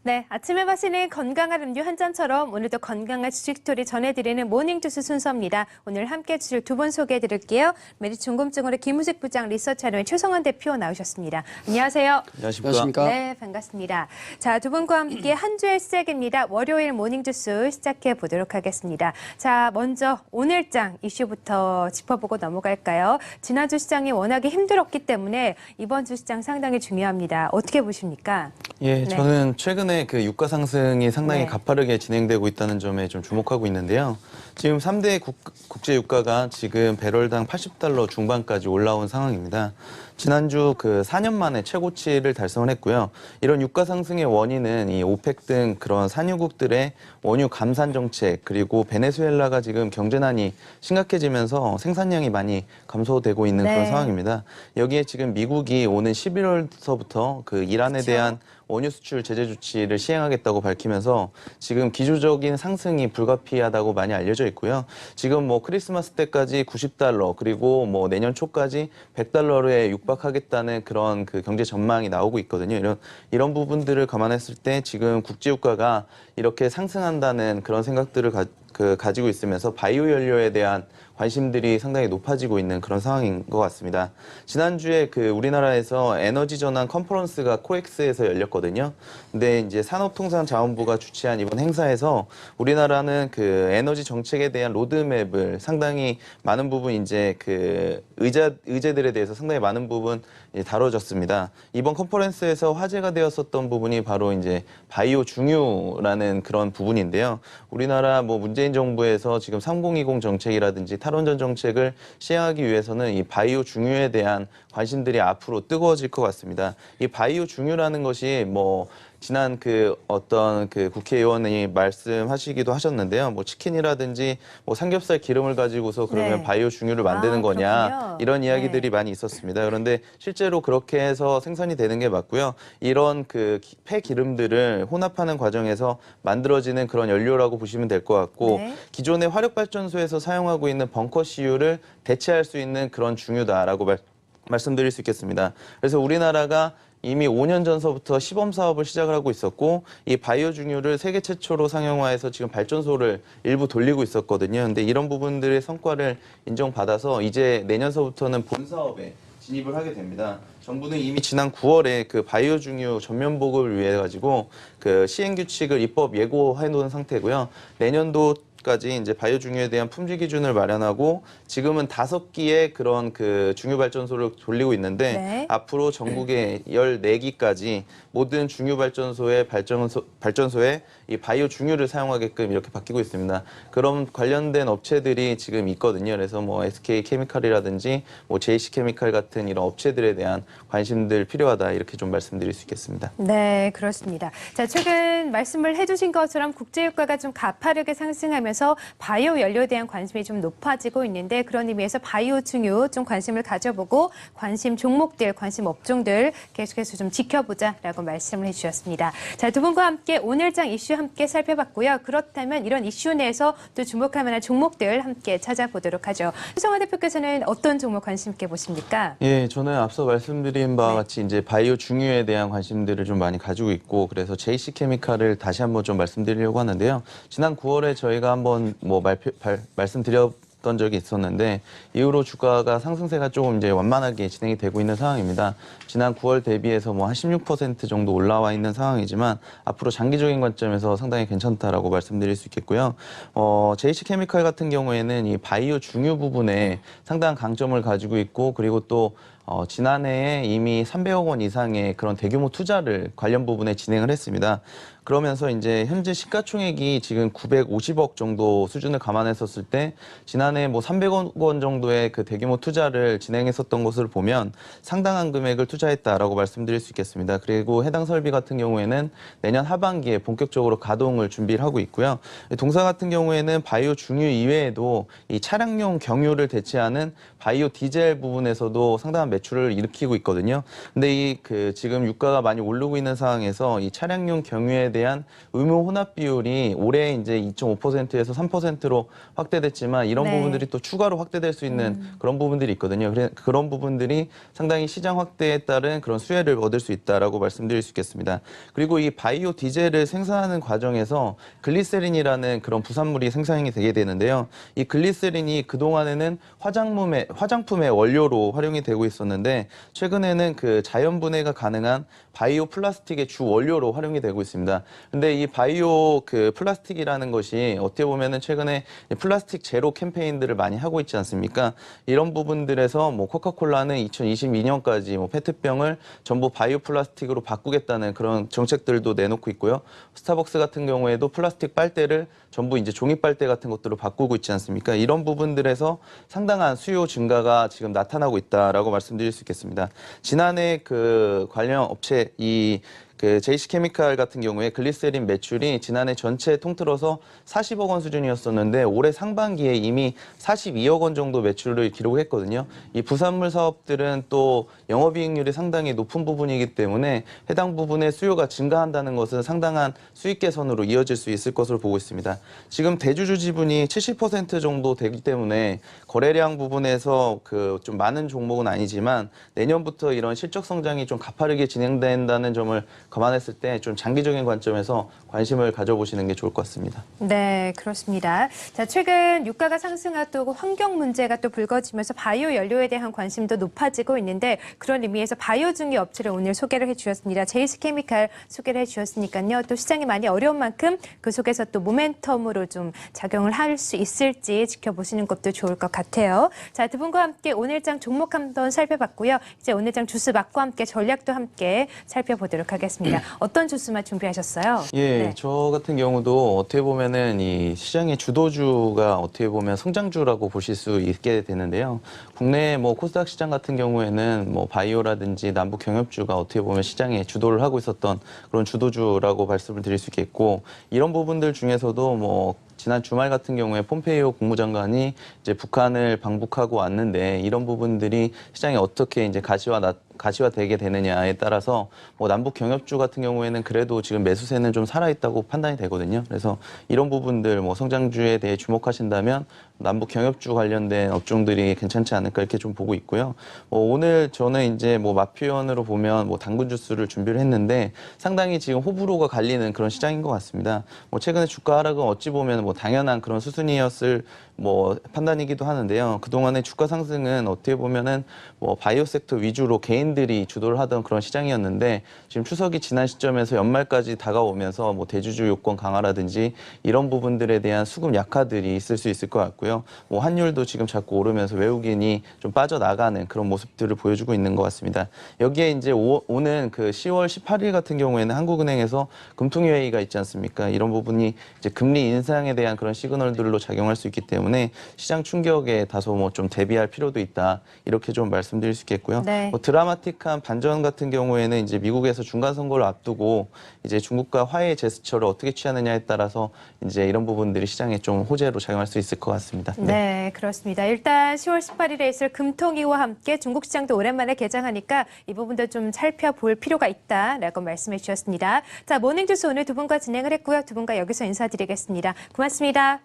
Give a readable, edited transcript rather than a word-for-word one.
네, 아침에 마시는 건강한 음료 한 잔처럼 오늘도 건강한 주식 스토리 전해드리는 모닝주스 순서입니다. 오늘 함께 해주실 두 분 소개해드릴게요. 메디중금증원의 김우식 부장, 리서치하는 최성환 대표 나오셨습니다. 안녕하세요. 안녕하십니까? 네, 반갑습니다. 자, 두 분과 함께 한 주의 시작입니다. 월요일 모닝주스 시작해 보도록 하겠습니다. 자, 먼저 오늘장 이슈부터 짚어보고 넘어갈까요? 지난주 시장이 워낙에 힘들었기 때문에 이번 주 시장 상당히 중요합니다. 어떻게 보십니까? 예, 네. 저는 최근에 그 유가 상승이 상당히 네. 가파르게 진행되고 있다는 점에 좀 주목하고 있는데요. 지금 3대 국제 유가가 지금 배럴당 80달러 중반까지 올라온 상황입니다. 지난주 그 4년 만에 최고치를 달성을 했고요. 이런 유가 상승의 원인은 이 오펙 등 그런 산유국들의 원유 감산 정책, 그리고 베네수엘라가 지금 경제난이 심각해지면서 생산량이 많이 감소되고 있는 그런 네. 상황입니다. 여기에 지금 미국이 오는 11월서부터 그 이란에 그렇죠. 대한 원유 수출 제재 조치를 시행하겠다고 밝히면서 지금 기조적인 상승이 불가피하다고 많이 알려져 있고요. 지금 뭐 크리스마스 때까지 90달러, 그리고 뭐 내년 초까지 100달러에 육박하겠다는 그런 그 경제 전망이 나오고 있거든요. 이런 부분들을 감안했을 때 지금 국제유가가 이렇게 상승한다는 그런 생각들을 가지고 있으면서 바이오 연료에 대한 관심들이 상당히 높아지고 있는 그런 상황인 것 같습니다. 지난주에 그 우리나라에서 에너지 전환 컨퍼런스가 코엑스에서 열렸거든요. 근데 이제 산업통상자원부가 주최한 이번 행사에서 우리나라는 그 에너지 정책에 대한 로드맵을 상당히 많은 부분 이제 그 의제들에 대해서 상당히 많은 부분 다뤄졌습니다. 이번 컨퍼런스에서 화제가 되었었던 부분이 바로 이제 바이오 중유라는 그런 부분인데요. 우리나라 뭐 문재인 정부에서 지금 3020 정책이라든지 탈원전 정책을 시행하기 위해서는 이 바이오 중유에 대한 관심들이 앞으로 뜨거워질 것 같습니다. 이 바이오 중유라는 것이 뭐 지난 그 어떤 그 국회의원이 말씀하시기도 하셨는데요. 뭐 치킨이라든지 뭐 삼겹살 기름을 가지고서 그러면 네. 바이오 중유를 만드는 거냐, 그렇군요. 이런 이야기들이 네. 많이 있었습니다. 그런데 실제로 그렇게 해서 생산이 되는 게 맞고요. 이런 그 폐기름들을 혼합하는 과정에서 만들어지는 그런 연료라고 보시면 될 것 같고, 네. 기존의 화력발전소에서 사용하고 있는 벙커 CU를 대체할 수 있는 그런 중유다라고 말씀드릴 수 있겠습니다. 그래서 우리나라가 이미 5년 전서부터 시범 사업을 시작을 하고 있었고, 이 바이오 중유를 세계 최초로 상용화해서 지금 발전소를 일부 돌리고 있었거든요. 근데 이런 부분들의 성과를 인정받아서 이제 내년서부터는 본 사업에 진입을 하게 됩니다. 정부는 이미 지난 9월에 그 바이오 중유 전면 보급을 위해 가지고 그 시행 규칙을 입법 예고해 놓은 상태고요. 내년도까지 이제 바이오 중유에 대한 품질 기준을 마련하고, 지금은 5기의 그런 그 중유 발전소를 돌리고 있는데 네. 앞으로 전국에 14기까지 모든 중유 발전소의 발전소에 이 바이오 중유를 사용하게끔 이렇게 바뀌고 있습니다. 그런 관련된 업체들이 지금 있거든요. 그래서 뭐 SK 케미칼이라든지 뭐 JC 케미칼 같은 이런 업체들에 대한 관심들 필요하다, 이렇게 좀 말씀드릴 수 있겠습니다. 네, 그렇습니다. 자, 최근 말씀을 해주신 것처럼 국제유가가 좀 가파르게 상승하면서 바이오 연료에 대한 관심이 좀 높아지고 있는데, 그런 의미에서 바이오 중유 좀 관심을 가져보고 관심 종목들, 관심 업종들 계속해서 좀 지켜보자라고 말씀을 해주셨습니다. 자, 두 분과 함께 오늘장 이슈 함께 살펴봤고요. 그렇다면 이런 이슈 내에서 또 주목할 만한 종목들 함께 찾아보도록 하죠. 최성환 대표께서는 어떤 종목 관심 있게 보십니까? 예, 저는 앞서 말씀드린 바와 같이 이제 바이오 중유에 대한 관심들을 좀 많이 가지고 있고, 그래서 JC 케미칼을 다시 한번 좀 말씀드리려고 하는데요. 지난 9월에 저희가 한번 뭐 말씀드렸던 적이 있었는데, 이후로 주가가 상승세가 조금 이제 완만하게 진행이 되고 있는 상황입니다. 지난 9월 대비해서 뭐 한 16% 정도 올라와 있는 상황이지만 앞으로 장기적인 관점에서 상당히 괜찮다라고 말씀드릴 수 있겠고요. JC 케미칼 같은 경우에는 이 바이오 중유 부분에 상당한 강점을 가지고 있고, 그리고 또 지난해에 이미 300억 원 이상의 그런 대규모 투자를 관련 부분에 진행을 했습니다. 그러면서 이제 현재 시가총액이 지금 950억 정도 수준을 감안했었을 때 지난해 뭐 300억 원 정도의 그 대규모 투자를 진행했었던 것을 보면 상당한 금액을 투자했다라고 말씀드릴 수 있겠습니다. 그리고 해당 설비 같은 경우에는 내년 하반기에 본격적으로 가동을 준비를 하고 있고요. 동사 같은 경우에는 바이오 중유 이외에도 이 차량용 경유를 대체하는 바이오 디젤 부분에서도 상당한 매출을 일으키고 있거든요. 근데 이 지금 유가가 많이 오르고 있는 상황에서 이 차량용 경유에 대한 의무 혼합 비율이 올해 이제 2.5%에서 3%로 확대됐지만 이런 네. 부분들이 또 추가로 확대될 수 있는 그런 부분들이 있거든요. 그런 부분들이 상당히 시장 확대에 따른 그런 수혜를 얻을 수 있다라고 말씀드릴 수 있겠습니다. 그리고 이 바이오 디젤을 생산하는 과정에서 글리세린이라는 그런 부산물이 생산이 되게 되는데요. 이 글리세린이 그동안에는 화장품의 원료로 활용이 되고 있었는데 최근에는 그 자연 분해가 가능한 바이오 플라스틱의 주 원료로 활용이 되고 있습니다. 근데 이 바이오 플라스틱이라는 것이 어떻게 보면은 최근에 플라스틱 제로 캠페인들을 많이 하고 있지 않습니까? 이런 부분들에서 뭐 코카콜라는 2022년까지 뭐 페트병을 전부 바이오 플라스틱으로 바꾸겠다는 그런 정책들도 내놓고 있고요. 스타벅스 같은 경우에도 플라스틱 빨대를 전부 이제 종이 빨대 같은 것들로 바꾸고 있지 않습니까? 이런 부분들에서 상당한 수요 증가가 지금 나타나고 있다라고 말씀드릴 수 있겠습니다. 지난해 관련 업체 JC케미칼 같은 경우에 글리세린 매출이 지난해 전체 통틀어서 40억 원 수준이었었는데 올해 상반기에 이미 42억 원 정도 매출을 기록했거든요. 이 부산물 사업들은 또 영업이익률이 상당히 높은 부분이기 때문에 해당 부분의 수요가 증가한다는 것은 상당한 수익 개선으로 이어질 수 있을 것으로 보고 있습니다. 지금 대주주 지분이 70% 정도 되기 때문에 거래량 부분에서 좀 많은 종목은 아니지만 내년부터 이런 실적 성장이 좀 가파르게 진행된다는 점을 감안했을 때 좀 장기적인 관점에서 관심을 가져보시는 게 좋을 것 같습니다. 네, 그렇습니다. 자, 최근 유가가 상승하고 환경 문제가 또 불거지면서 바이오 연료에 대한 관심도 높아지고 있는데 그런 의미에서 바이오 중유 업체를 오늘 소개를 해주셨습니다. JC케미칼 소개를 해주셨으니까요. 또 시장이 많이 어려운 만큼 그 속에서 또 모멘텀으로 좀 작용을 할 수 있을지 지켜보시는 것도 좋을 것 같아요. 자, 두 분과 함께 오늘장 종목 한번 살펴봤고요. 이제 오늘장 주스 맛과 함께 전략도 함께 살펴보도록 하겠습니다. 어떤 주스맛 준비하셨어요? 예, 네. 저 같은 경우도 어떻게 보면은 이 시장의 주도주가 어떻게 보면 성장주라고 보실 수 있게 되는데요. 국내 뭐 코스닥 시장 같은 경우에는 뭐 바이오라든지 남북 경협주가 어떻게 보면 시장에 주도를 하고 있었던 그런 주도주라고 말씀을 드릴 수 있겠고 이런 부분들 중에서도 뭐 지난 주말 같은 경우에 폼페이오 국무장관이 이제 북한을 방북하고 왔는데 이런 부분들이 시장에 어떻게 이제 가시화되게 되느냐에 따라서 뭐 남북 경협주 같은 경우에는 그래도 지금 매수세는 좀 살아있다고 판단이 되거든요. 그래서 이런 부분들 뭐 성장주에 대해 주목하신다면 남북 경협주 관련된 업종들이 괜찮지 않을까 이렇게 좀 보고 있고요. 오늘 저는 이제 뭐 맛 표현으로 보면 뭐 당근 주스를 준비를 했는데 상당히 지금 호불호가 갈리는 그런 시장인 것 같습니다. 뭐 최근에 주가 하락은 어찌 보면 뭐 당연한 그런 수순이었을 뭐 판단이기도 하는데요. 그동안의 주가 상승은 어떻게 보면은 뭐 바이오 섹터 위주로 개인들이 주도를 하던 그런 시장이었는데 지금 추석이 지난 시점에서 연말까지 다가오면서 뭐 대주주 요건 강화라든지 이런 부분들에 대한 수급 약화들이 있을 수 있을 것 같고요. 뭐 환율도 지금 자꾸 오르면서 외국인이 좀 빠져나가는 그런 모습들을 보여주고 있는 것 같습니다. 여기에 이제 오는 10월 18일 같은 경우에는 한국은행에서 금통회의가 있지 않습니까? 이런 부분이 이제 금리 인상에 대한 그런 시그널들로 작용할 수 있기 때문에 시장 충격에 다소 뭐 좀 대비할 필요도 있다. 이렇게 좀 말씀드릴 수 있겠고요. 네. 뭐 드라마틱한 반전 같은 경우에는 이제 미국에서 중간 선거를 앞두고 이제 중국과 화해 제스처를 어떻게 취하느냐에 따라서 이제 이런 부분들이 시장에 좀 호재로 작용할 수 있을 것 같습니다. 네, 그렇습니다. 일단 10월 18일에 있을 금통위와 함께 중국 시장도 오랜만에 개장하니까 이 부분도 좀 살펴볼 필요가 있다라고 말씀해 주셨습니다. 자, 모닝주스 오늘 두 분과 진행을 했고요. 두 분과 여기서 인사드리겠습니다. 고맙습니다.